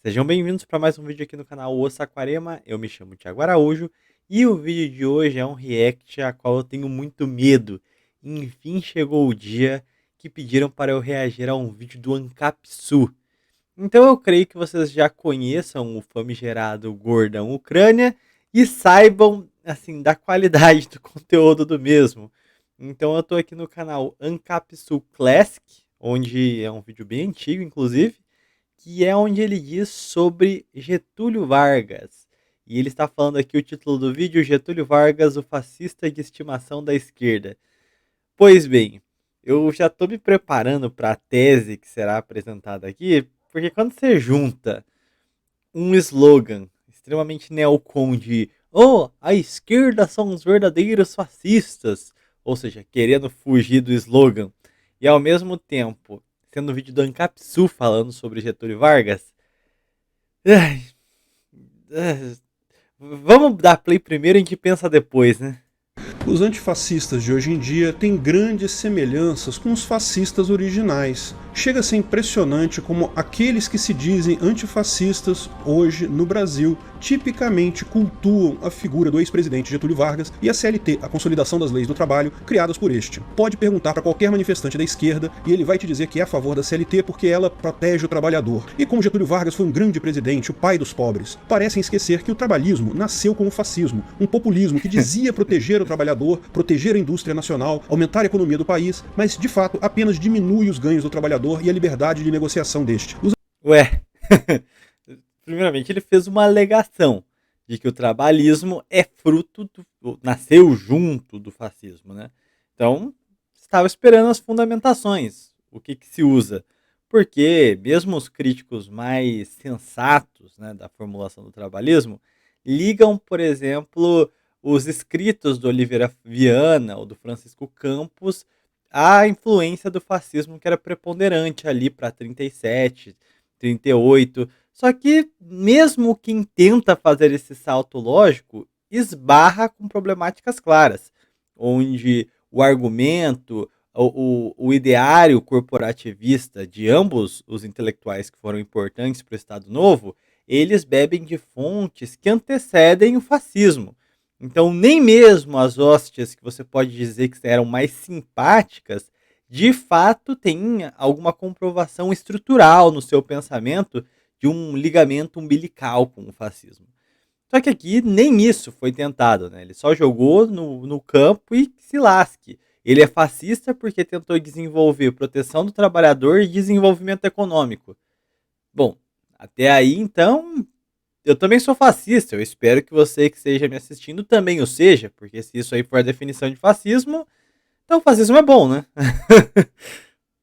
Sejam bem-vindos para mais um vídeo aqui no canal O Saquarema. Eu me chamo Thiago Araújo e o vídeo de hoje é um react a qual eu tenho muito medo. Enfim, chegou o dia que pediram para eu reagir a um vídeo do Ancapsu. Então eu creio que vocês já conheçam o famigerado Gordão Ucrânia e saibam, assim, da qualidade do conteúdo do mesmo. Então eu tô aqui no canal Ancapsu Classic, onde é um vídeo bem antigo, inclusive, que é onde ele diz sobre Getúlio Vargas. E ele está falando aqui o título do vídeo: Getúlio Vargas, o fascista de estimação da esquerda. Pois bem, eu já estou me preparando para a tese que será apresentada aqui, porque quando você junta um slogan extremamente neocon de "Oh, a esquerda são os verdadeiros fascistas", ou seja, querendo fugir do slogan, e ao mesmo tempo sendo um vídeo do Ancapsu falando sobre Getúlio Vargas, ai, vamos dar play primeiro e a gente pensa depois, né? Os antifascistas de hoje em dia têm grandes semelhanças com os fascistas originais. Chega a ser impressionante como aqueles que se dizem antifascistas hoje no Brasil tipicamente cultuam a figura do ex-presidente Getúlio Vargas e a CLT, a Consolidação das Leis do Trabalho, criadas por este. Pode perguntar para qualquer manifestante da esquerda e ele vai te dizer que é a favor da CLT porque ela protege o trabalhador. E como Getúlio Vargas foi um grande presidente, o pai dos pobres, parecem esquecer que o trabalhismo nasceu com o fascismo, um populismo que dizia proteger o trabalhador, proteger a indústria nacional, aumentar a economia do país, mas de fato apenas diminui os ganhos do trabalhador e a liberdade de negociação deste. Ué, primeiramente ele fez uma alegação de que o trabalhismo é fruto nasceu junto do fascismo, né? Então, estava esperando as fundamentações, o que se usa. Porque mesmo os críticos mais sensatos, né, da formulação do trabalhismo ligam, por exemplo, os escritos do Oliveira Viana ou do Francisco Campos à influência do fascismo que era preponderante ali para 37, 38. Só que mesmo quem tenta fazer esse salto lógico esbarra com problemáticas claras, onde o argumento, o ideário corporativista de ambos os intelectuais que foram importantes para o Estado Novo, eles bebem de fontes que antecedem o fascismo. Então, nem mesmo as hóstias que você pode dizer que eram mais simpáticas, de fato têm alguma comprovação estrutural no seu pensamento de um ligamento umbilical com o fascismo. Só que aqui nem isso foi tentado, né? Ele só jogou no campo e se lasque. Ele é fascista porque tentou desenvolver proteção do trabalhador e desenvolvimento econômico. Bom, até aí então, eu também sou fascista. Eu espero que você que esteja me assistindo também o seja, porque se isso aí for a definição de fascismo, então fascismo é bom, né?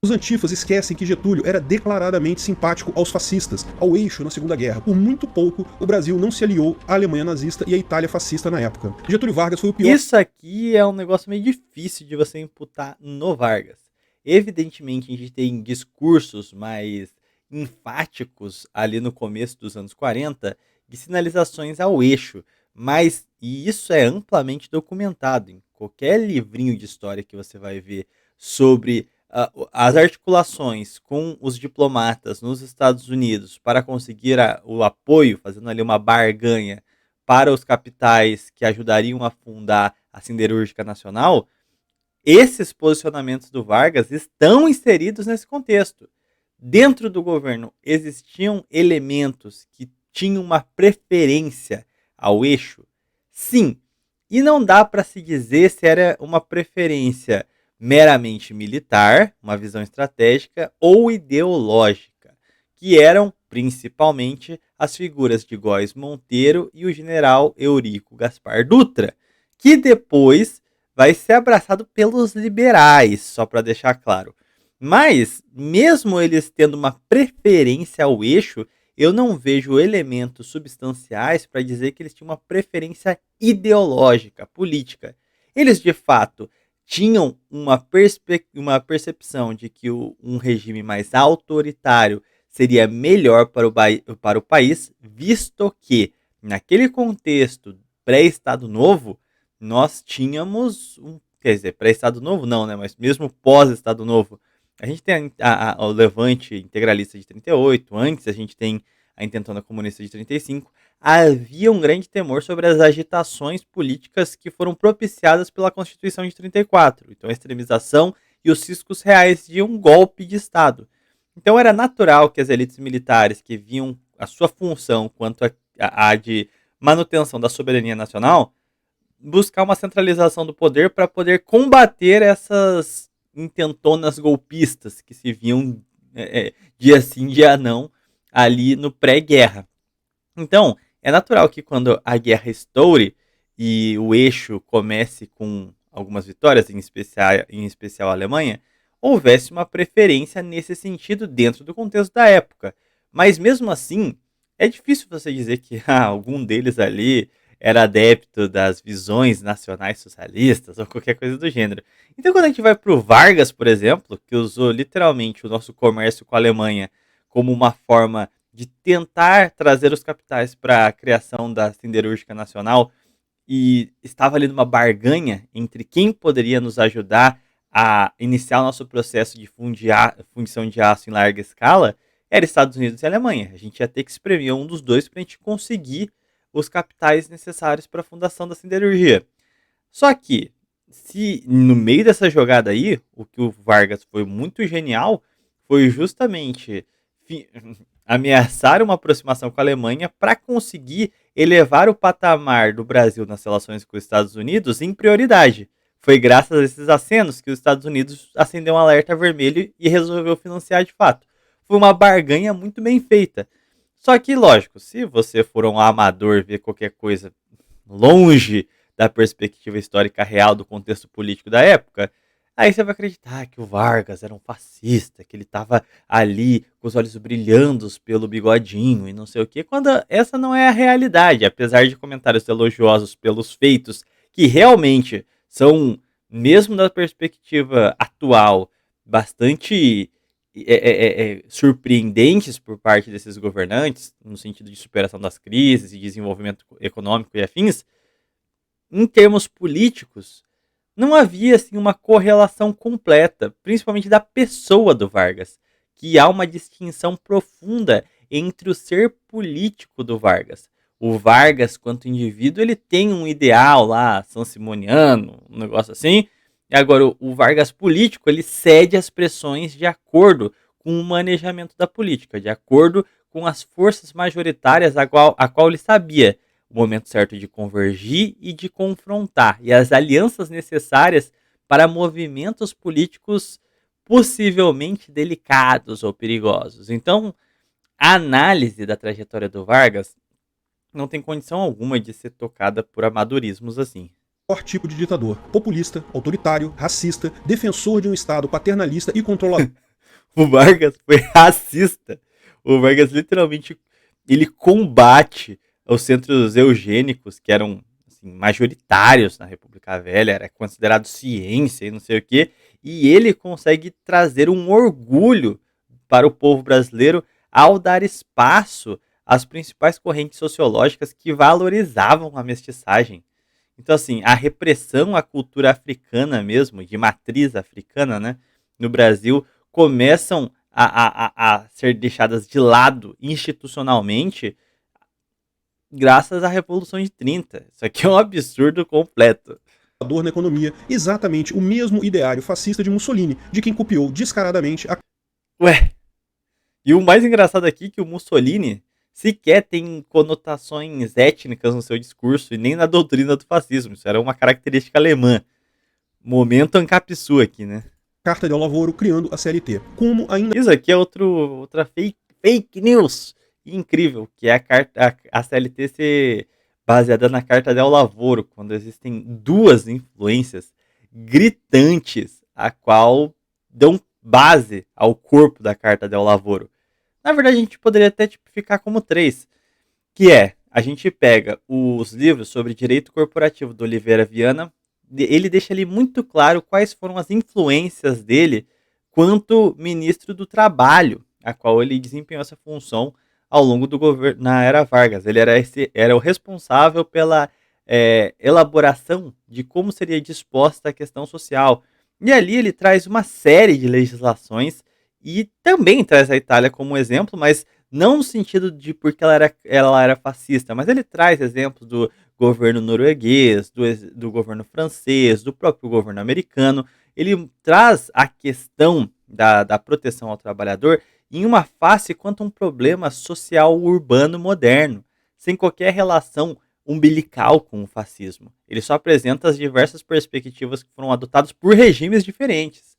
Os antifas esquecem que Getúlio era declaradamente simpático aos fascistas, ao eixo na Segunda Guerra. Por muito pouco, o Brasil não se aliou à Alemanha nazista e à Itália fascista na época. Getúlio Vargas foi o pior. Isso aqui é um negócio meio difícil de você imputar no Vargas. Evidentemente, a gente tem discursos mais enfáticos ali no começo dos anos 40 de sinalizações ao eixo, mas e isso é amplamente documentado em qualquer livrinho de história que você vai ver sobre as articulações com os diplomatas nos Estados Unidos para conseguir o apoio, fazendo ali uma barganha para os capitais que ajudariam a fundar a siderúrgica nacional. Esses posicionamentos do Vargas estão inseridos nesse contexto. Dentro do governo existiam elementos que tinham uma preferência ao eixo? Sim. E não dá para se dizer se era uma preferência meramente militar, uma visão estratégica, ou ideológica, que eram principalmente as figuras de Góes Monteiro e o general Eurico Gaspar Dutra, que depois vai ser abraçado pelos liberais, só para deixar claro. Mas, mesmo eles tendo uma preferência ao eixo, eu não vejo elementos substanciais para dizer que eles tinham uma preferência ideológica, política. Eles, de fato, tinham uma percepção de que um regime mais autoritário seria melhor para o país, visto que, naquele contexto pré-Estado Novo, nós tínhamos quer dizer, pré-Estado Novo não, né? Mas mesmo pós-Estado Novo, a gente tem o Levante integralista de 38, antes a gente tem a Intentona Comunista de 35, havia um grande temor sobre as agitações políticas que foram propiciadas pela Constituição de 34. Então, a extremização e os riscos reais de um golpe de Estado. Então, era natural que as elites militares, que viam a sua função quanto a de manutenção da soberania nacional, buscar uma centralização do poder para poder combater essas intentonas golpistas que se viam dia sim, dia não, ali no pré-guerra. Então, é natural que quando a guerra estoure e o eixo comece com algumas vitórias, em especial a Alemanha, houvesse uma preferência nesse sentido dentro do contexto da época. Mas mesmo assim, é difícil você dizer que algum deles ali era adepto das visões nacionais socialistas ou qualquer coisa do gênero. Então, quando a gente vai para o Vargas, por exemplo, que usou literalmente o nosso comércio com a Alemanha como uma forma de tentar trazer os capitais para a criação da siderúrgica nacional e estava ali numa barganha entre quem poderia nos ajudar a iniciar o nosso processo de fundição de aço em larga escala, era Estados Unidos e Alemanha. A gente ia ter que espremer um dos dois para a gente conseguir os capitais necessários para a fundação da siderurgia. Só que, se no meio dessa jogada aí, o que o Vargas foi muito genial foi justamente ameaçar uma aproximação com a Alemanha para conseguir elevar o patamar do Brasil nas relações com os Estados Unidos em prioridade. Foi graças a esses acenos que os Estados Unidos acendeu um alerta vermelho e resolveu financiar de fato. Foi uma barganha muito bem feita. Só que, lógico, se você for um amador ver qualquer coisa longe da perspectiva histórica real do contexto político da época, aí você vai acreditar que o Vargas era um fascista, que ele estava ali com os olhos brilhando pelo bigodinho e não sei o quê, quando essa não é a realidade. Apesar de comentários elogiosos pelos feitos, que realmente são, mesmo da perspectiva atual, bastante surpreendentes por parte desses governantes, no sentido de superação das crises e desenvolvimento econômico e afins, em termos políticos, não havia assim, uma correlação completa, principalmente da pessoa do Vargas, que há uma distinção profunda entre o ser político do Vargas. O Vargas, quanto indivíduo, ele tem um ideal lá, sansimoniano, um negócio assim. E agora, o Vargas político, ele cede às pressões de acordo com o manejamento da política, de acordo com as forças majoritárias a qual ele sabia o momento certo de convergir e de confrontar, e as alianças necessárias para movimentos políticos possivelmente delicados ou perigosos. Então, a análise da trajetória do Vargas não tem condição alguma de ser tocada por amadorismos assim. Pior tipo de ditador: populista, autoritário, racista, defensor de um Estado paternalista e controlador. O Vargas foi racista. O Vargas literalmente ele combate os centros eugênicos que eram assim, majoritários na República Velha, era considerado ciência e não sei o quê, e ele consegue trazer um orgulho para o povo brasileiro ao dar espaço às principais correntes sociológicas que valorizavam a mestiçagem. Então, assim, a repressão à cultura africana mesmo, de matriz africana, né, no Brasil, começam a ser deixadas de lado institucionalmente graças à Revolução de 30. Isso aqui é um absurdo completo. Na economia, exatamente o mesmo ideário fascista de Mussolini, de quem copiou descaradamente a... Ué, e o mais engraçado aqui é que o Mussolini sequer tem conotações étnicas no seu discurso e nem na doutrina do fascismo. Isso era uma característica alemã. Momento Ancapsu aqui, né? Carta del Lavoro, criando a CLT. Como ainda... Isso aqui é outra fake news incrível, que é a CLT ser baseada na Carta del Lavoro, quando existem duas influências gritantes a qual dão base ao corpo da Carta del Lavoro. Na verdade, a gente poderia até tipificar como três, que é, a gente pega os livros sobre direito corporativo do Oliveira Viana, ele deixa ali muito claro quais foram as influências dele quanto ministro do Trabalho, a qual ele desempenhou essa função ao longo do governo na era Vargas. Ele era o responsável pela elaboração de como seria disposta a questão social. E ali ele traz uma série de legislações e também traz a Itália como exemplo, mas Não no sentido de porque ela era fascista, mas ele traz exemplos do governo norueguês, do governo francês, do próprio governo americano. Ele traz a questão da proteção ao trabalhador em uma face quanto a um problema social urbano moderno, sem qualquer relação umbilical com o fascismo. Ele só apresenta as diversas perspectivas que foram adotadas por regimes diferentes.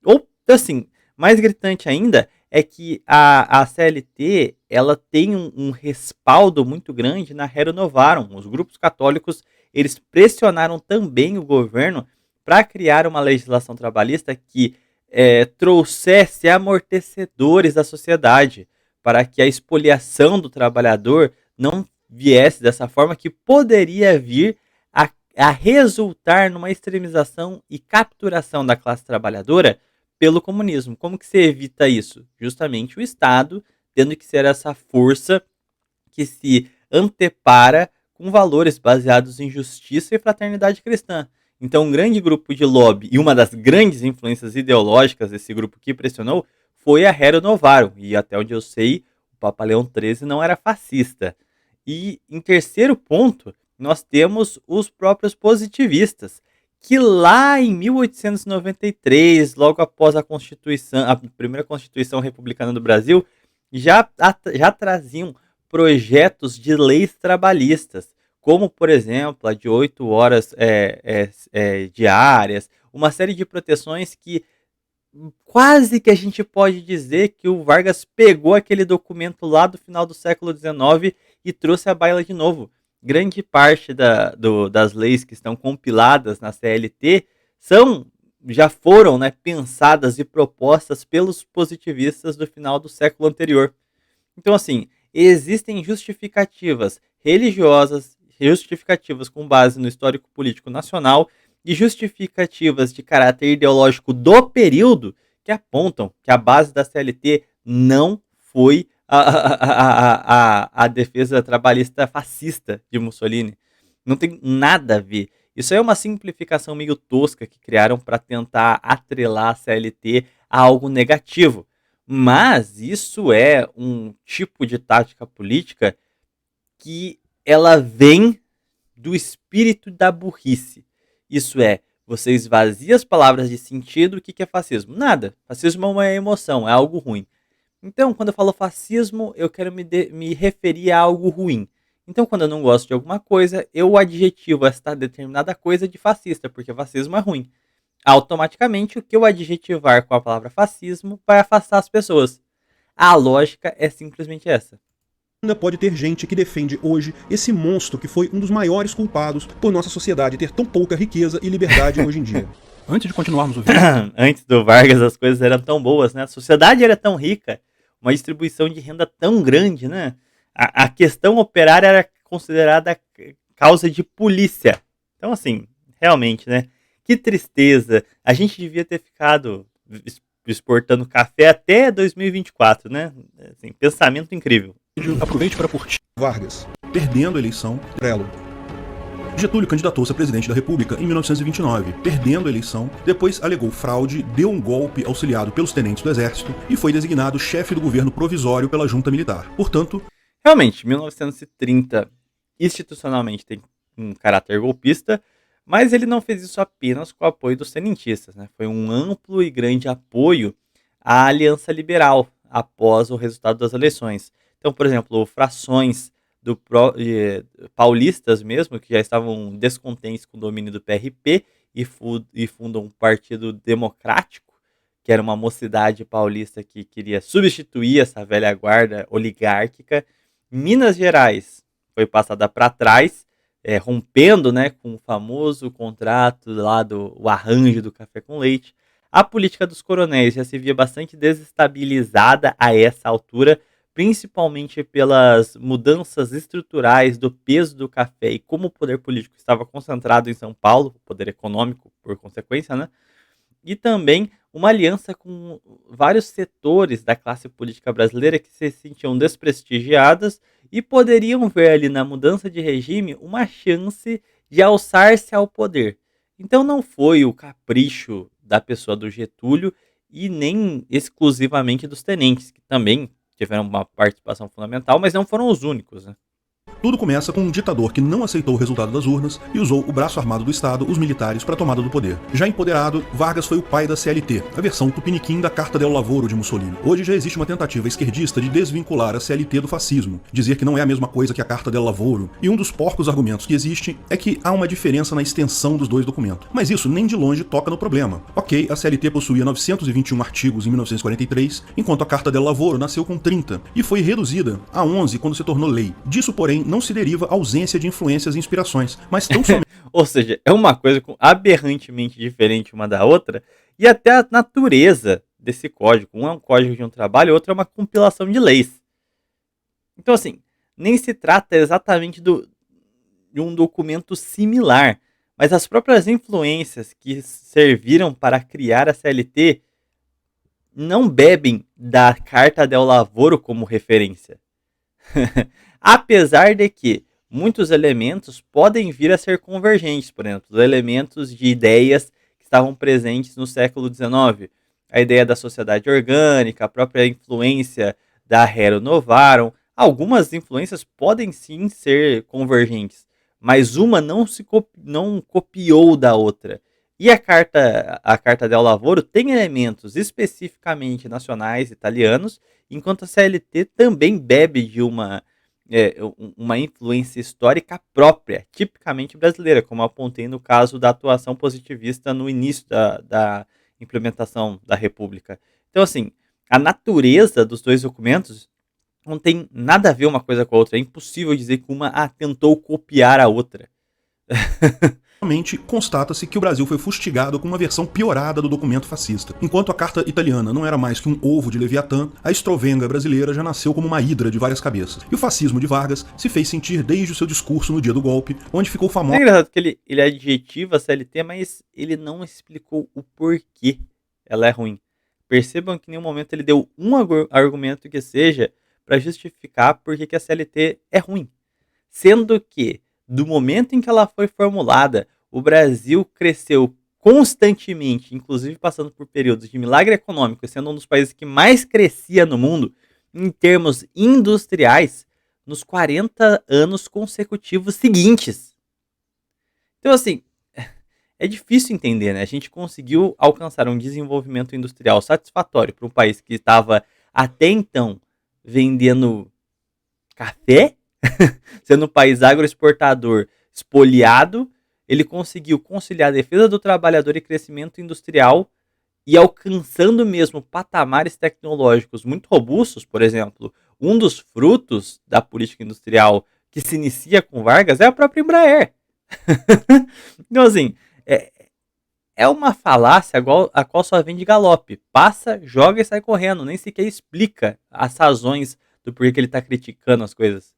Ou, assim, mais gritante ainda é que a CLT ela tem um respaldo muito grande na Rerum Novarum. Os grupos católicos eles pressionaram também o governo para criar uma legislação trabalhista que trouxesse amortecedores à sociedade, para que a expoliação do trabalhador não viesse dessa forma, que poderia vir a resultar numa extremização e capturação da classe trabalhadora pelo comunismo. Como que se evita isso? Justamente o Estado tendo que ser essa força que se antepara com valores baseados em justiça e fraternidade cristã. Então, um grande grupo de lobby e uma das grandes influências ideológicas desse grupo que pressionou foi a Rerum Novarum. E até onde eu sei, o Papa Leão XIII não era fascista. E em terceiro ponto, nós temos os próprios positivistas, que lá em 1893, logo após a primeira Constituição Republicana do Brasil, já traziam projetos de leis trabalhistas, como, por exemplo, a de 8 horas diárias, uma série de proteções que quase que a gente pode dizer que o Vargas pegou aquele documento lá do final do século XIX e trouxe à baila de novo. Grande parte das leis que estão compiladas na CLT já foram, né, pensadas e propostas pelos positivistas do final do século anterior. Então, assim, existem justificativas religiosas, justificativas com base no histórico político nacional e justificativas de caráter ideológico do período que apontam que a base da CLT não foi a defesa trabalhista fascista de Mussolini. Não tem nada a ver. Isso é uma simplificação meio tosca que criaram para tentar atrelar a CLT a algo negativo. Mas isso é um tipo de tática política que ela vem do espírito da burrice. Isso é, você esvazia as palavras de sentido. O que é fascismo? Nada. Fascismo é uma emoção, é algo ruim. Então, quando eu falo fascismo, eu quero me referir a algo ruim. Então, quando eu não gosto de alguma coisa, eu adjetivo esta determinada coisa de fascista, porque fascismo é ruim. Automaticamente, o que eu adjetivar com a palavra fascismo vai afastar as pessoas. A lógica é simplesmente essa. Ainda pode ter gente que defende hoje esse monstro que foi um dos maiores culpados por nossa sociedade ter tão pouca riqueza e liberdade hoje em dia. Antes de continuarmos o vídeo... Antes do Vargas as coisas eram tão boas, né? A sociedade era tão rica, uma distribuição de renda tão grande, né? A questão operária era considerada causa de polícia. Então, assim, realmente, né? Que tristeza. A gente devia ter ficado exportando café até 2024, né? Assim, pensamento incrível. Aproveite para curtir. Vargas, perdendo a eleição, Trello. Getúlio candidatou-se a presidente da República em 1929, perdendo a eleição, depois alegou fraude, deu um golpe auxiliado pelos tenentes do Exército e foi designado chefe do governo provisório pela junta militar. Portanto... Realmente, 1930 institucionalmente tem um caráter golpista, mas ele não fez isso apenas com o apoio dos tenentistas, né? Foi um amplo e grande apoio à Aliança Liberal após o resultado das eleições. Então, por exemplo, frações paulistas mesmo, que já estavam descontentes com o domínio do PRP e fundam um partido democrático, que era uma mocidade paulista que queria substituir essa velha guarda oligárquica. Minas Gerais foi passada para trás, rompendo, né, com o famoso contrato lá o arranjo do café com leite. A política dos coronéis já se via bastante desestabilizada a essa altura, principalmente pelas mudanças estruturais do peso do café e como o poder político estava concentrado em São Paulo, o poder econômico por consequência, né? E também uma aliança com vários setores da classe política brasileira que se sentiam desprestigiadas e poderiam ver ali na mudança de regime uma chance de alçar-se ao poder. Então não foi o capricho da pessoa do Getúlio e nem exclusivamente dos tenentes, que também tiveram uma participação fundamental, mas não foram os únicos, né? Tudo começa com um ditador que não aceitou o resultado das urnas e usou o braço armado do Estado, os militares, para a tomada do poder. Já empoderado, Vargas foi o pai da CLT, a versão tupiniquim da Carta del Lavoro de Mussolini. Hoje já existe uma tentativa esquerdista de desvincular a CLT do fascismo, dizer que não é a mesma coisa que a Carta del Lavoro, e um dos porcos argumentos que existe é que há uma diferença na extensão dos dois documentos. Mas isso nem de longe toca no problema. Ok, a CLT possuía 921 artigos em 1943, enquanto a Carta del Lavoro nasceu com 30, e foi reduzida a 11 quando se tornou lei. Disso, porém, não se deriva ausência de influências e inspirações, mas tão somente... Ou seja, é uma coisa aberrantemente diferente uma da outra, e até a natureza desse código. Um é um código de um trabalho, o outro é uma compilação de leis. Então, assim, nem se trata exatamente de um documento similar, mas as próprias influências que serviram para criar a CLT não bebem da Carta del Lavoro como referência. Apesar de que muitos elementos podem vir a ser convergentes, por exemplo, os elementos de ideias que estavam presentes no século XIX, a ideia da sociedade orgânica, a própria influência da Rerum Novarum, algumas influências podem sim ser convergentes, mas uma não copiou da outra. E a Carta del Lavoro tem elementos especificamente nacionais italianos, enquanto a CLT também bebe de uma influência histórica própria, tipicamente brasileira, como eu apontei no caso da atuação positivista no início da implementação da República. Então, assim, a natureza dos dois documentos não tem nada a ver uma coisa com a outra. É impossível dizer que uma tentou copiar a outra. Constata-se que o Brasil foi fustigado com uma versão piorada do documento fascista. Enquanto a carta italiana não era mais que um ovo de Leviatã, a Estrovenga brasileira já nasceu como uma hidra de várias cabeças. E o fascismo de Vargas se fez sentir desde o seu discurso no dia do golpe, onde ficou famoso... É engraçado que ele adjetiva a CLT, mas ele não explicou o porquê ela é ruim. Percebam que em nenhum momento ele deu um argumento que seja para justificar por que a CLT é ruim. Sendo que, do momento em que ela foi formulada, o Brasil cresceu constantemente, inclusive passando por períodos de milagre econômico, sendo um dos países que mais crescia no mundo, em termos industriais, nos 40 anos consecutivos seguintes. Então, assim, é difícil entender, né? A gente conseguiu alcançar um desenvolvimento industrial satisfatório para um país que estava, até então, vendendo café, sendo um país agroexportador espoliado. Ele conseguiu conciliar a defesa do trabalhador e crescimento industrial e alcançando mesmo patamares tecnológicos muito robustos. Por exemplo, um dos frutos da política industrial que se inicia com Vargas é a própria Embraer. Então, assim, é uma falácia a qual só vem de galope. Passa, joga e sai correndo. Nem sequer explica as razões do porquê que ele está criticando as coisas.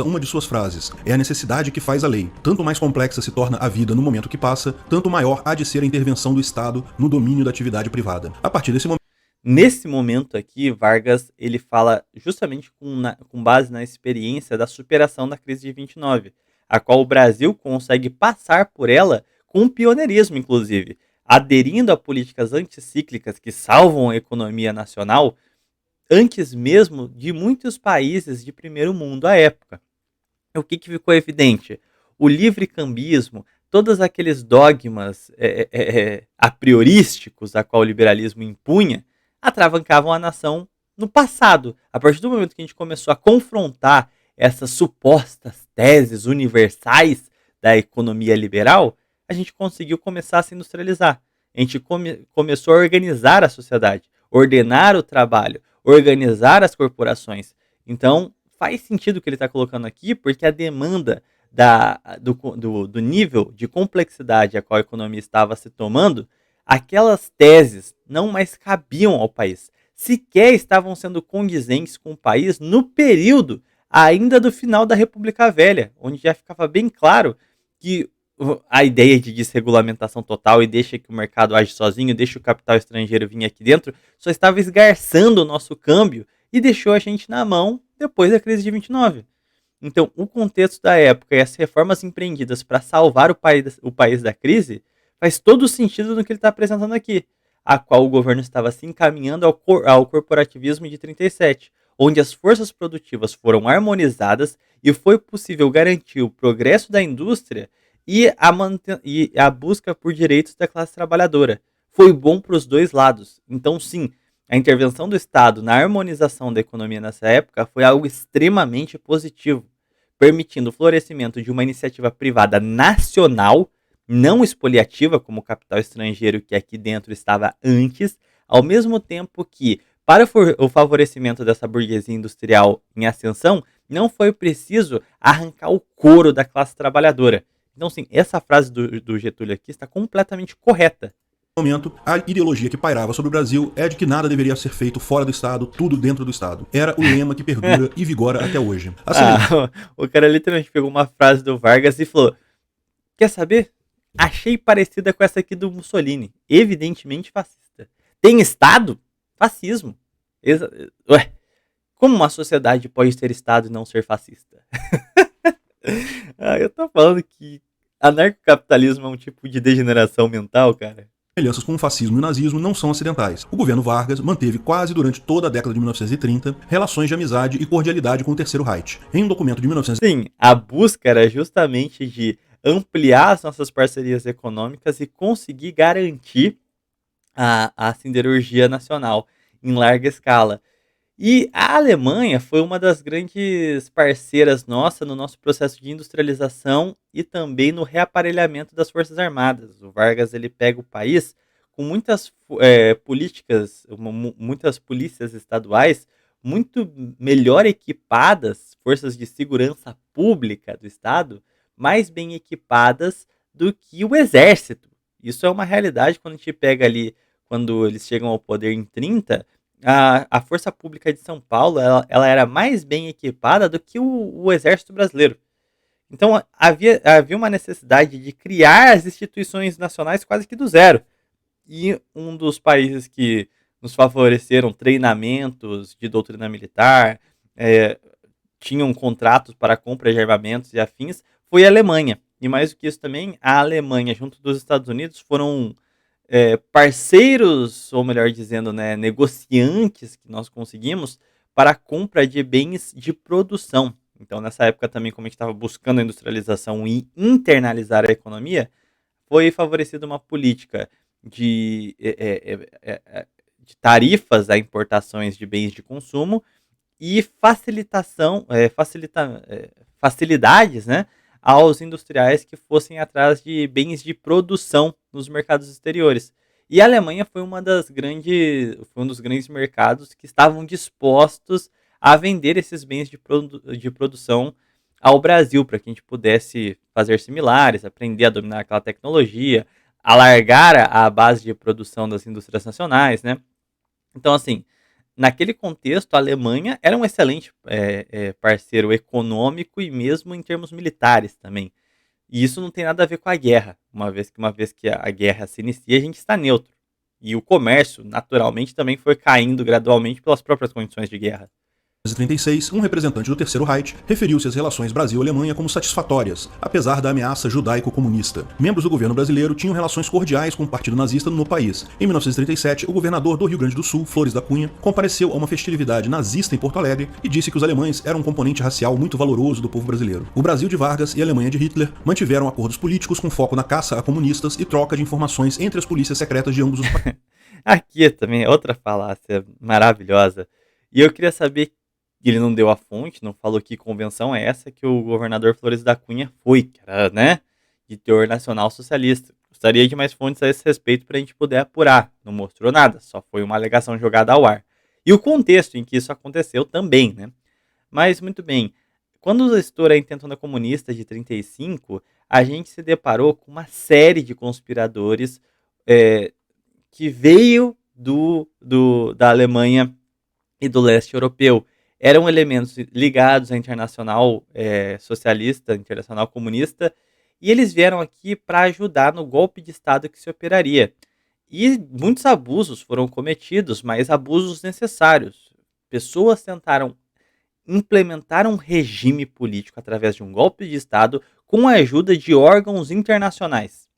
Uma de suas frases: é a necessidade que faz a lei. Tanto mais complexa se torna a vida no momento que passa, tanto maior há de ser a intervenção do Estado no domínio da atividade privada. A partir desse momento... Nesse momento aqui, Vargas ele fala justamente com base na experiência da superação da crise de 29, a qual o Brasil consegue passar por ela com pioneirismo, inclusive, aderindo a políticas anticíclicas que salvam a economia nacional, antes mesmo de muitos países de primeiro mundo à época. O que ficou evidente? O livre-cambismo, todos aqueles dogmas a priorísticos a qual o liberalismo impunha, atravancavam a nação no passado. A partir do momento que a gente começou a confrontar essas supostas teses universais da economia liberal, a gente conseguiu começar a se industrializar. A gente começou a organizar a sociedade, ordenar o trabalho, organizar as corporações. Então, faz sentido o que ele está colocando aqui, porque a demanda do nível de complexidade a qual a economia estava se tomando, aquelas teses não mais cabiam ao país. Sequer estavam sendo condizentes com o país no período ainda do final da República Velha, onde já ficava bem claro que a ideia de desregulamentação total e deixa que o mercado age sozinho, deixa o capital estrangeiro vir aqui dentro, só estava esgarçando o nosso câmbio e deixou a gente na mão depois da crise de 29. Então, o contexto da época e as reformas empreendidas para salvar o país da crise faz todo sentido no que ele está apresentando aqui, a qual o governo estava se encaminhando ao corporativismo de 37, onde as forças produtivas foram harmonizadas e foi possível garantir o progresso da indústria e a busca por direitos da classe trabalhadora. Foi bom para os dois lados. Então, sim, a intervenção do Estado na harmonização da economia nessa época foi algo extremamente positivo, permitindo o florescimento de uma iniciativa privada nacional, não expoliativa, como o capital estrangeiro que aqui dentro estava antes, ao mesmo tempo que, para o favorecimento dessa burguesia industrial em ascensão, não foi preciso arrancar o couro da classe trabalhadora. Então, sim, essa frase do Getúlio aqui está completamente correta. Momento, a ideologia que pairava sobre o Brasil é de que nada deveria ser feito fora do Estado, tudo dentro do Estado. Era o lema que perdura e vigora até hoje. O cara literalmente pegou uma frase do Vargas e falou: quer saber? Achei parecida com essa aqui do Mussolini. Evidentemente fascista. Tem Estado? Fascismo. Ué, como uma sociedade pode ter Estado e não ser fascista? Eu tô falando que anarcocapitalismo é um tipo de degeneração mental, cara. Semelhanças com o fascismo e o nazismo não são acidentais. O governo Vargas manteve quase durante toda a década de 1930 relações de amizade e cordialidade com o Terceiro Reich. Em um documento de 1900... Sim, a busca era justamente de ampliar as nossas parcerias econômicas e conseguir garantir a siderurgia nacional em larga escala. E a Alemanha foi uma das grandes parceiras nossa no nosso processo de industrialização e também no reaparelhamento das Forças Armadas. O Vargas ele pega o país com muitas políticas, muitas polícias estaduais muito melhor equipadas, forças de segurança pública do Estado, mais bem equipadas do que o Exército. Isso é uma realidade quando a gente pega ali, quando eles chegam ao poder em 30, a Força Pública de São Paulo ela era mais bem equipada do que o Exército Brasileiro. Então havia uma necessidade de criar as instituições nacionais quase que do zero. E um dos países que nos favoreceram treinamentos de doutrina militar, tinham contratos para compra de armamentos e afins, foi a Alemanha. E mais do que isso também, a Alemanha junto dos Estados Unidos foram parceiros, ou melhor dizendo, né, negociantes que nós conseguimos para a compra de bens de produção. Então, nessa época também, como a gente estava buscando a industrialização e internalizar a economia, foi favorecida uma política de tarifas a importações de bens de consumo e facilidades, né, aos industriais que fossem atrás de bens de produção nos mercados exteriores. E a Alemanha foi um dos grandes mercados que estavam dispostos a vender esses bens de produção ao Brasil, para que a gente pudesse fazer similares, aprender a dominar aquela tecnologia, alargar a base de produção das indústrias nacionais, né? Então, assim, naquele contexto, a Alemanha era um excelente parceiro econômico e mesmo em termos militares também. E isso não tem nada a ver com a guerra. Uma vez que a guerra se inicia, a gente está neutro. E o comércio, naturalmente, também foi caindo gradualmente pelas próprias condições de guerra. Em 1936, um representante do Terceiro Reich referiu-se às relações Brasil-Alemanha como satisfatórias, apesar da ameaça judaico-comunista. Membros do governo brasileiro tinham relações cordiais com o partido nazista no país. Em 1937, o governador do Rio Grande do Sul, Flores da Cunha, compareceu a uma festividade nazista em Porto Alegre e disse que os alemães eram um componente racial muito valoroso do povo brasileiro. O Brasil de Vargas e a Alemanha de Hitler mantiveram acordos políticos com foco na caça a comunistas e troca de informações entre as polícias secretas de ambos os países. Aqui também é outra falácia maravilhosa. E eu queria saber, ele não deu a fonte, não falou que convenção é essa que o governador Flores da Cunha foi, que era, né, de teor nacional socialista. Gostaria de mais fontes a esse respeito para a gente poder apurar. Não mostrou nada, só foi uma alegação jogada ao ar. E o contexto em que isso aconteceu também, né? Mas, muito bem, quando estoura a intentona comunista de 35, a gente se deparou com uma série de conspiradores que veio da Alemanha e do leste europeu. Eram elementos ligados à Internacional Socialista, Internacional Comunista, e eles vieram aqui para ajudar no golpe de Estado que se operaria. E muitos abusos foram cometidos, mas abusos necessários. Pessoas tentaram implementar um regime político através de um golpe de Estado com a ajuda de órgãos internacionais.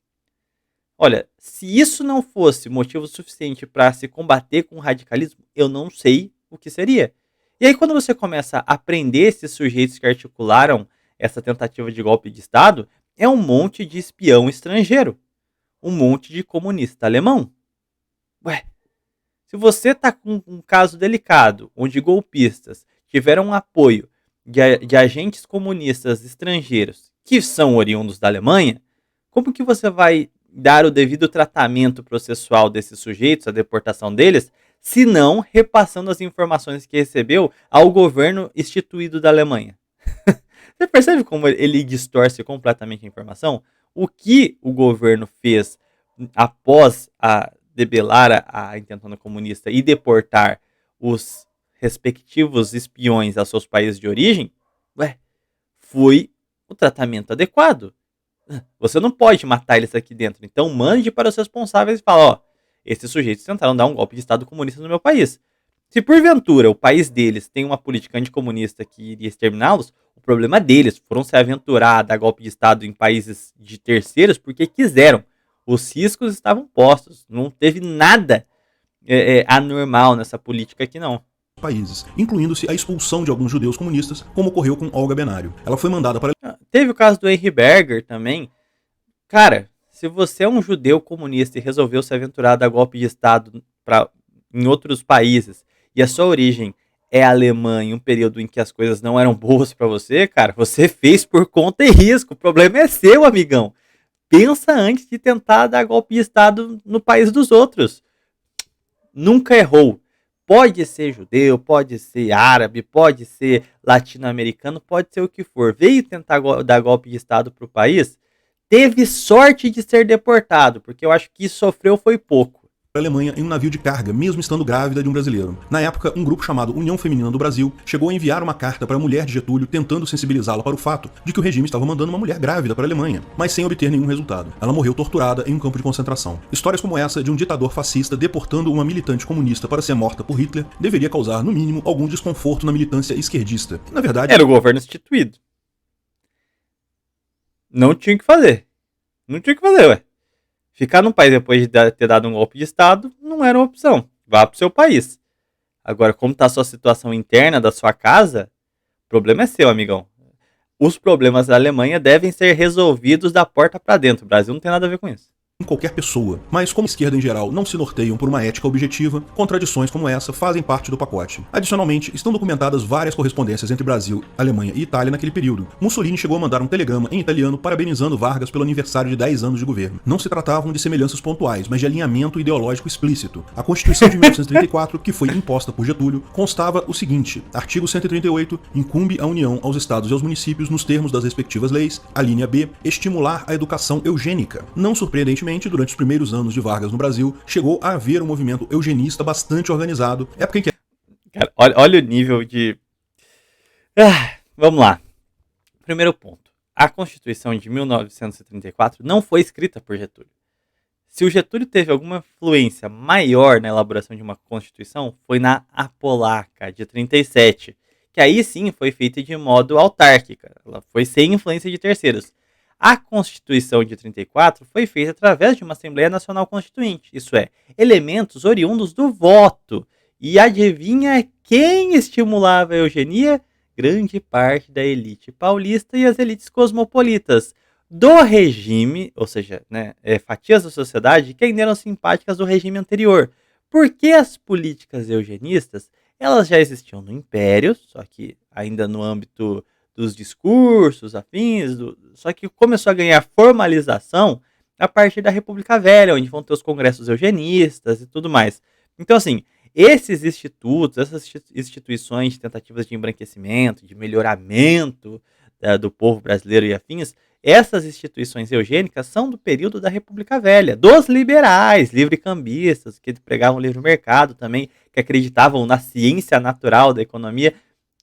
Olha, se isso não fosse motivo suficiente para se combater com o radicalismo, eu não sei o que seria. E aí, quando você começa a aprender esses sujeitos que articularam essa tentativa de golpe de Estado, é um monte de espião estrangeiro, um monte de comunista alemão. Ué, se você está com um caso delicado, onde golpistas tiveram apoio de agentes comunistas estrangeiros que são oriundos da Alemanha, como que você vai dar o devido tratamento processual desses sujeitos, a deportação deles, se não repassando as informações que recebeu ao governo instituído da Alemanha? Você percebe como ele distorce completamente a informação? O que o governo fez após debelar a intentona comunista e deportar os respectivos espiões aos seus países de origem, foi o tratamento adequado. Você não pode matar eles aqui dentro, então mande para os responsáveis e fala, esses sujeitos tentaram dar um golpe de Estado comunista no meu país. Se porventura o país deles tem uma política anticomunista que iria exterminá-los, o problema deles. Foram se aventurar a dar golpe de Estado em países de terceiros porque quiseram. Os riscos estavam postos. Não teve nada anormal nessa política aqui, não. Países, incluindo-se a expulsão de alguns judeus comunistas, como ocorreu com Olga Benário. Ela foi mandada para... Teve o caso do Henry Berger também. Cara, se você é um judeu comunista e resolveu se aventurar a dar golpe de Estado em outros países, e a sua origem é alemã em um período em que as coisas não eram boas para você, cara, você fez por conta e risco. O problema é seu, amigão. Pensa antes de tentar dar golpe de Estado no país dos outros. Nunca errou. Pode ser judeu, pode ser árabe, pode ser latino-americano, pode ser o que for. Veio tentar dar golpe de Estado para o país, teve sorte de ser deportado, porque eu acho que sofreu foi pouco. A Alemanha em um navio de carga, mesmo estando grávida de um brasileiro. Na época, um grupo chamado União Feminina do Brasil chegou a enviar uma carta para a mulher de Getúlio tentando sensibilizá-la para o fato de que o regime estava mandando uma mulher grávida para a Alemanha, mas sem obter nenhum resultado. Ela morreu torturada em um campo de concentração. Histórias como essa de um ditador fascista deportando uma militante comunista para ser morta por Hitler deveria causar, no mínimo, algum desconforto na militância esquerdista. Na verdade, era o governo instituído. Não tinha o que fazer. Não tinha o que fazer, ué. Ficar num país depois de ter dado um golpe de Estado não era uma opção. Vá pro seu país. Agora, como está a sua situação interna da sua casa, o problema é seu, amigão. Os problemas da Alemanha devem ser resolvidos da porta para dentro. O Brasil não tem nada a ver com isso. Em qualquer pessoa, mas como a esquerda em geral não se norteiam por uma ética objetiva, contradições como essa fazem parte do pacote. Adicionalmente, estão documentadas várias correspondências entre Brasil, Alemanha e Itália naquele período. Mussolini chegou a mandar um telegrama em italiano parabenizando Vargas pelo aniversário de 10 anos de governo. Não se tratavam de semelhanças pontuais, mas de alinhamento ideológico explícito. A Constituição de 1934, que foi imposta por Getúlio, constava o seguinte: artigo 138, incumbe à União, aos estados e aos municípios, nos termos das respectivas leis, a linha B, estimular a educação eugênica. Não surpreendentemente, durante os primeiros anos de Vargas no Brasil, chegou a haver um movimento eugenista bastante organizado. Época em que... Cara, olha o nível de... vamos lá. Primeiro ponto. A Constituição de 1934 não foi escrita por Getúlio. Se o Getúlio teve alguma influência maior na elaboração de uma Constituição, foi na Apolaca, de 37, que aí sim foi feita de modo autárquica. Ela foi sem influência de terceiros. A Constituição de 34 foi feita através de uma Assembleia Nacional Constituinte, isso é, elementos oriundos do voto. E adivinha quem estimulava a eugenia? Grande parte da elite paulista e as elites cosmopolitas do regime, ou seja, fatias da sociedade que ainda eram simpáticas do regime anterior. Porque as políticas eugenistas, elas já existiam no Império, só que ainda no âmbito dos discursos afins, só que começou a ganhar formalização a partir da República Velha, onde vão ter os congressos eugenistas e tudo mais. Então, assim, esses institutos, essas instituições de tentativas de embranquecimento, de melhoramento do povo brasileiro e afins, essas instituições eugênicas são do período da República Velha, dos liberais, livre-cambistas, que pregavam o livre mercado também, que acreditavam na ciência natural da economia.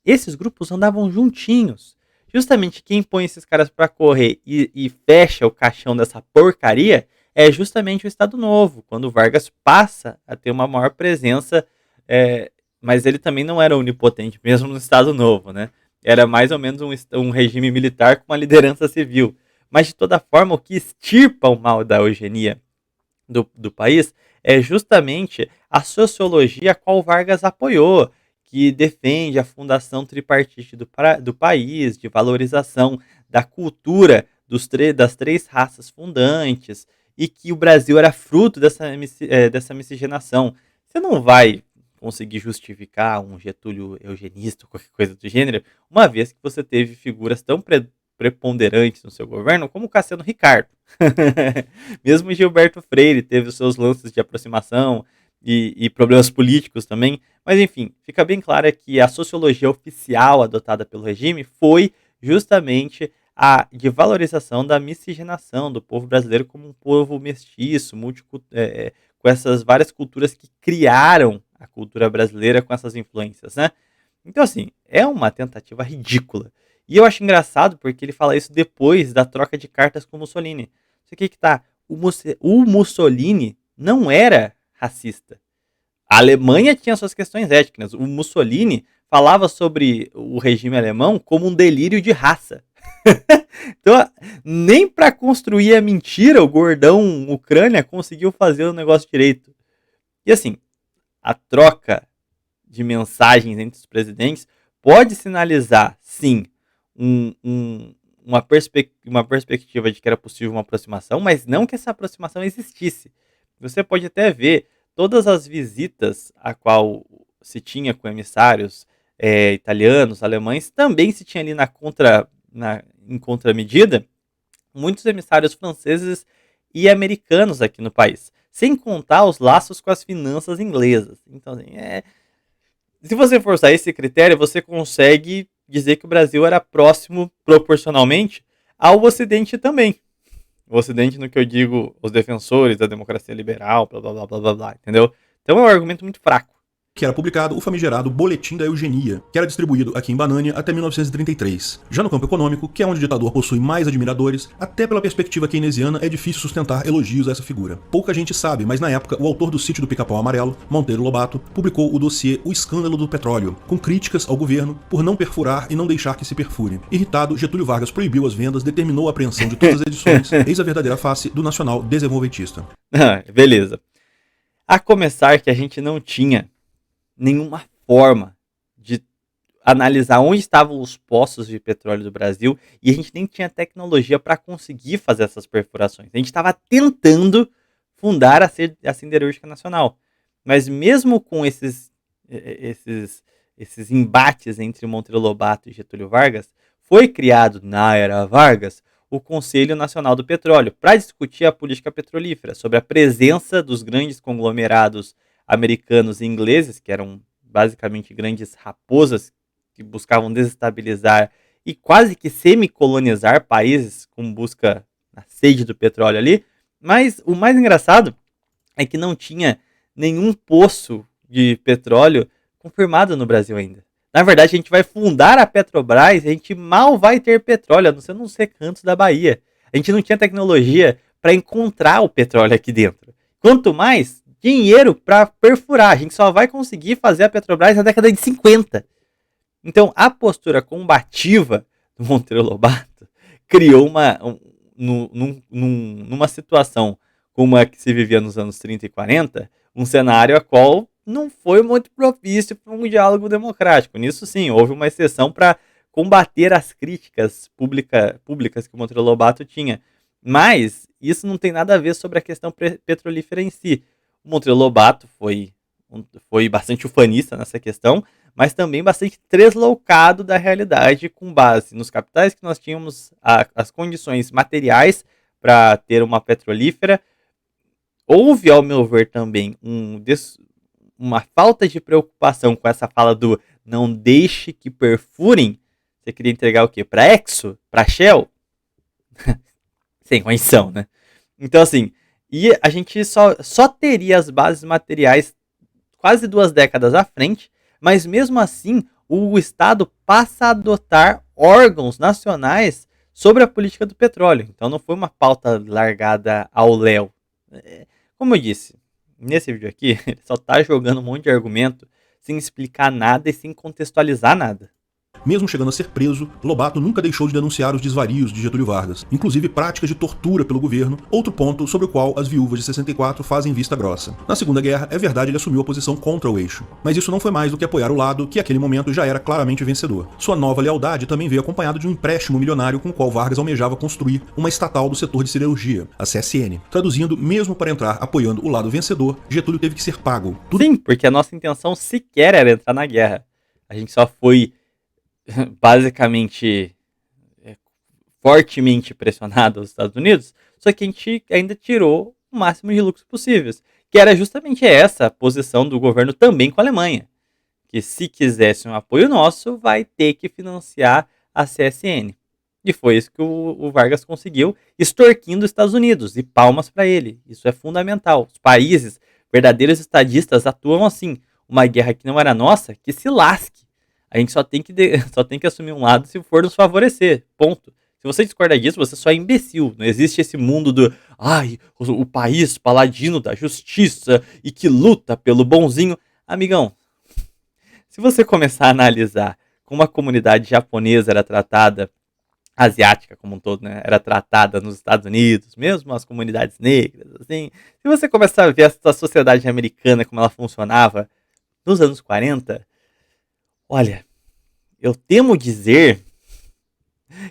Esses grupos andavam juntinhos. Justamente quem põe esses caras para correr e fecha o caixão dessa porcaria é justamente o Estado Novo, quando o Vargas passa a ter uma maior presença, mas ele também não era onipotente, mesmo no Estado Novo, né? Era mais ou menos um regime militar com uma liderança civil. Mas, de toda forma, o que extirpa o mal da eugenia do país é justamente a sociologia a qual Vargas apoiou, que defende a fundação tripartite do país, de valorização da cultura das três raças fundantes, e que o Brasil era fruto dessa miscigenação. Você não vai conseguir justificar um Getúlio eugenista ou qualquer coisa do gênero, uma vez que você teve figuras tão preponderantes no seu governo como Cassiano Ricardo. Mesmo Gilberto Freire teve os seus lances de aproximação e problemas políticos também, mas enfim, fica bem claro que a sociologia oficial adotada pelo regime foi justamente a de valorização da miscigenação do povo brasileiro como um povo mestiço, com essas várias culturas que criaram a cultura brasileira com essas influências, né? Então, assim, é uma tentativa ridícula. E eu acho engraçado porque ele fala isso depois da troca de cartas com Mussolini. Isso aqui que tá, o Mussolini não era racista. A Alemanha tinha suas questões étnicas. O Mussolini falava sobre o regime alemão como um delírio de raça. Então, nem para construir a mentira, o gordão Ucrânia conseguiu fazer o negócio direito. E assim, a troca de mensagens entre os presidentes pode sinalizar, sim, uma perspectiva de que era possível uma aproximação, mas não que essa aproximação existisse. Você pode até ver todas as visitas a qual se tinha com emissários italianos, alemães, também se tinha ali em contramedida, muitos emissários franceses e americanos aqui no país, sem contar os laços com as finanças inglesas. Então, assim, se você forçar esse critério, você consegue dizer que o Brasil era próximo, proporcionalmente, ao Ocidente também. O Ocidente, no que eu digo, os defensores da democracia liberal, blá, blá, blá, blá, blá, blá, entendeu? Então é um argumento muito fraco. Que era publicado o famigerado Boletim da Eugenia, que era distribuído aqui em Banânia até 1933. Já no campo econômico, que é onde o ditador possui mais admiradores, até pela perspectiva keynesiana é difícil sustentar elogios a essa figura. Pouca gente sabe, mas na época o autor do Sítio do Pica-Pau Amarelo, Monteiro Lobato, publicou o dossiê O Escândalo do Petróleo, com críticas ao governo por não perfurar e não deixar que se perfure. Irritado, Getúlio Vargas proibiu as vendas, determinou a apreensão de todas as edições, eis a verdadeira face do nacional desenvolventista. Beleza. A começar que a gente não tinha nenhuma forma de analisar onde estavam os poços de petróleo do Brasil, e a gente nem tinha tecnologia para conseguir fazer essas perfurações. A gente estava tentando fundar a Siderúrgica Nacional, mas mesmo com esses embates entre Monteiro Lobato e Getúlio Vargas, foi criado na era Vargas o Conselho Nacional do Petróleo para discutir a política petrolífera, sobre a presença dos grandes conglomerados americanos e ingleses, que eram basicamente grandes raposas que buscavam desestabilizar e quase que semi-colonizar países com busca na sede do petróleo ali. Mas o mais engraçado é que não tinha nenhum poço de petróleo confirmado no Brasil ainda. Na verdade, a gente vai fundar a Petrobras e a gente mal vai ter petróleo, a não ser nos recantos da Bahia. A gente não tinha tecnologia para encontrar o petróleo aqui dentro. Quanto mais dinheiro para perfurar. A gente só vai conseguir fazer a Petrobras na década de 50. Então, a postura combativa do Monteiro Lobato criou numa situação como a que se vivia nos anos 30 e 40, um cenário a qual não foi muito propício para um diálogo democrático. Nisso, sim, houve uma exceção para combater as críticas públicas que o Monteiro Lobato tinha. Mas isso não tem nada a ver sobre a questão petrolífera em si. O Monteiro Lobato foi bastante ufanista nessa questão, mas também bastante deslocado da realidade, com base nos capitais que nós tínhamos, as condições materiais para ter uma petrolífera. Houve, ao meu ver, também uma falta de preocupação com essa fala do não deixe que perfurem. Você queria entregar o quê? Para Exxon? Para Shell? Sem condição, né? Então, assim, e a gente só teria as bases materiais quase 2 décadas à frente, mas mesmo assim o Estado passa a adotar órgãos nacionais sobre a política do petróleo. Então não foi uma pauta largada ao léu. Como eu disse, nesse vídeo aqui, ele só está jogando um monte de argumento sem explicar nada e sem contextualizar nada. Mesmo chegando a ser preso, Lobato nunca deixou de denunciar os desvarios de Getúlio Vargas, inclusive práticas de tortura pelo governo, outro ponto sobre o qual as viúvas de 64 fazem vista grossa. Na Segunda Guerra, é verdade, ele assumiu a posição contra o eixo, mas isso não foi mais do que apoiar o lado que, naquele momento, já era claramente vencedor. Sua nova lealdade também veio acompanhada de um empréstimo milionário com o qual Vargas almejava construir uma estatal do setor de siderurgia, a CSN. Traduzindo, mesmo para entrar apoiando o lado vencedor, Getúlio teve que ser pago. Sim, porque a nossa intenção sequer era entrar na guerra. A gente só foi basicamente fortemente pressionado aos Estados Unidos, só que a gente ainda tirou o máximo de lucros possíveis, que era justamente essa a posição do governo também com a Alemanha, que se quisesse um apoio nosso, vai ter que financiar a CSN. E foi isso que o Vargas conseguiu, extorquindo os Estados Unidos, e palmas para ele. Isso é fundamental. Os países verdadeiros estadistas atuam assim. Uma guerra que não era nossa, que se lasque. A gente só tem que assumir um lado se for nos favorecer. Ponto. Se você discorda disso, você só é imbecil. Não existe esse mundo do o país paladino da justiça e que luta pelo bonzinho. Amigão, se você começar a analisar como a comunidade japonesa era tratada, asiática como um todo, né, era tratada nos Estados Unidos, mesmo as comunidades negras, assim, se você começar a ver a sociedade americana, como ela funcionava nos anos 40, olha, eu temo dizer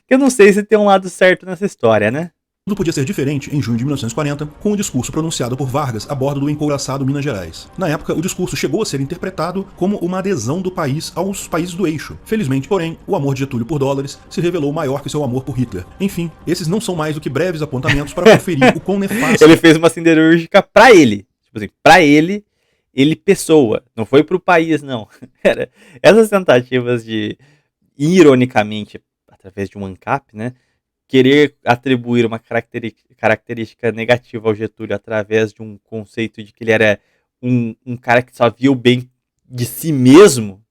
que eu não sei se tem um lado certo nessa história, né? Tudo podia ser diferente em junho de 1940, com o discurso pronunciado por Vargas a bordo do encouraçado Minas Gerais. Na época, o discurso chegou a ser interpretado como uma adesão do país aos países do eixo. Felizmente, porém, o amor de Getúlio por dólares se revelou maior que seu amor por Hitler. Enfim, esses não são mais do que breves apontamentos para conferir o quão nefasto... Ele fez uma siderúrgica pra ele. Tipo assim, pra ele pessoa. Não foi pro país, não. Essas tentativas de, ironicamente, através de um ANCAP, né, querer atribuir uma característica negativa ao Getúlio através de um conceito de que ele era um cara que só via o bem de si mesmo,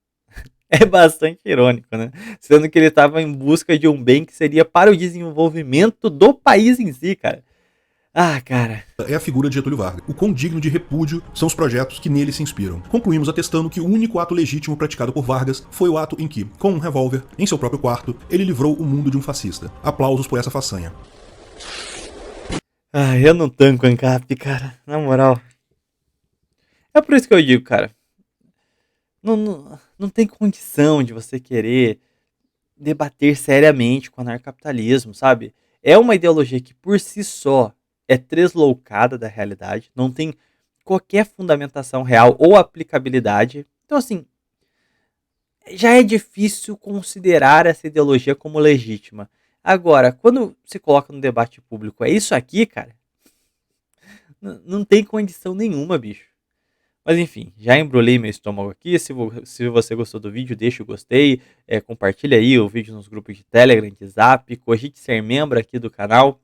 é bastante irônico, né? Sendo que ele estava em busca de um bem que seria para o desenvolvimento do país em si, cara. Ah, cara. É a figura de Getúlio Vargas. O quão digno de repúdio são os projetos que nele se inspiram. Concluímos atestando que o único ato legítimo praticado por Vargas foi o ato em que, com um revólver, em seu próprio quarto, ele livrou o mundo de um fascista. Aplausos por essa façanha. Ah, eu não tanco ANCAP, cara. Na moral. É por isso que eu digo, cara. Não tem condição de você querer debater seriamente com o anarcapitalismo, sabe? É uma ideologia que, por si só, é tresloucada da realidade, não tem qualquer fundamentação real ou aplicabilidade. Então, assim, já é difícil considerar essa ideologia como legítima. Agora, quando se coloca no debate público, é isso aqui, cara, não tem condição nenhuma, bicho. Mas enfim, já embrulhei meu estômago aqui. Se você gostou do vídeo, deixa o gostei, compartilha aí o vídeo nos grupos de Telegram, de Zap, cogite ser membro aqui do canal.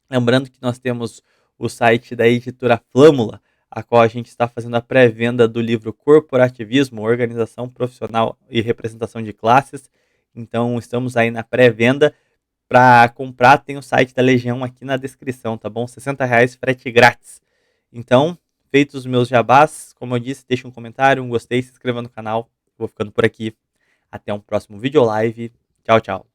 Lembrando que nós temos o site da editora Flâmula, a qual a gente está fazendo a pré-venda do livro Corporativismo, Organização Profissional e Representação de Classes. Então estamos aí na pré-venda. Para comprar tem o site da Legião aqui na descrição, tá bom? R$60, frete grátis. Então, feitos os meus jabás, como eu disse, deixa um comentário, um gostei, se inscreva no canal. Vou ficando por aqui. Até um próximo vídeo live. Tchau, tchau.